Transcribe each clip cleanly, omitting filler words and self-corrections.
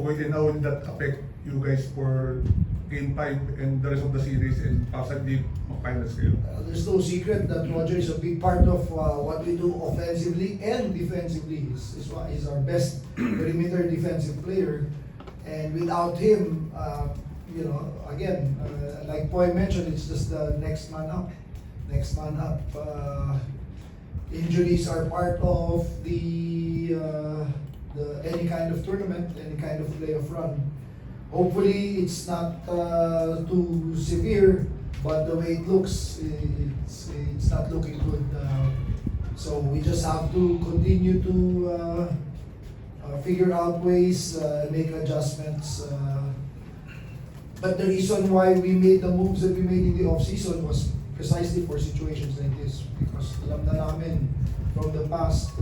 Boyd, and how will that affect you guys for Game 5 and the rest of the series and possibly finals kayo? There's no secret that Roger is a big part of what we do offensively and defensively. He's our best perimeter defensive player, and without him, you know, again, like Poy mentioned, it's just the next man up. Next man up. Injuries are part of the any kind of tournament, any kind of playoff run. Hopefully, it's not too severe, but the way it looks, it's not looking good. So we just have to continue to figure out ways, make adjustments. But the reason why we made the moves that we made in the off-season was precisely for situations like this, because alam na namin from the past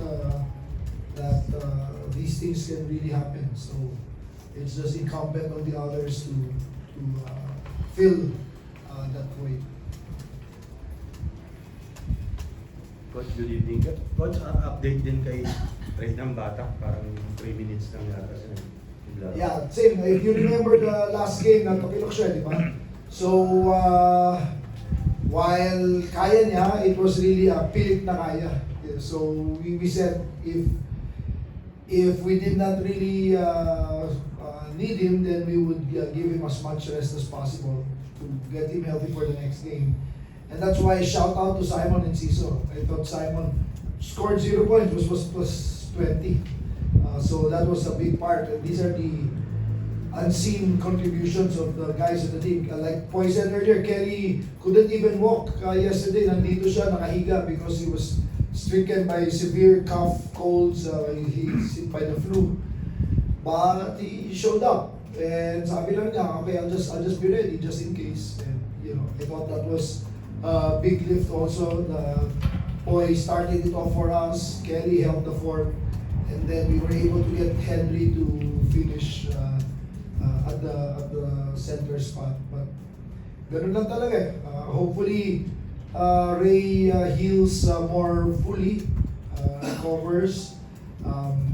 that these things can really happen. So it's just incumbent on the others to fill that void. Coach, good evening. Coach, update din kay Red ng Bata. Parang 3 minutes lang yata siya. Yeah, same. If you remember the last game, nagkapilok siya, di ba? So, while kaya niya, it was really a pilit na kaya. Yeah, so, we said, if we did not really need him, then we would give him as much rest as possible to get him healthy for the next game. And that's why shout out to Simon and Ciso. I thought Simon scored 0 points, was plus 20. So that was a big part. And these are the unseen contributions of the guys in the team. Like Poy said earlier, Kelly couldn't even walk yesterday. Nandito siya, nakahiga because he was stricken by severe cough, colds, he's hit by the flu. But he showed up. And sabi lang niya, okay, I'll just be ready just in case. And you know, I thought that was a big lift also. Poy started it off for us. Kelly held the fort. And then we were able to get Henry to finish at the center spot. But ganun lang talaga eh. Hopefully, Ray heals more fully, recovers.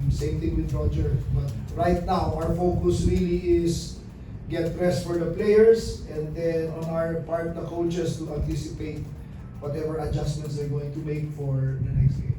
Same thing with Roger. But right now, our focus really is get rest for the players, and then on our part, the coaches to anticipate whatever adjustments they're going to make for the next game.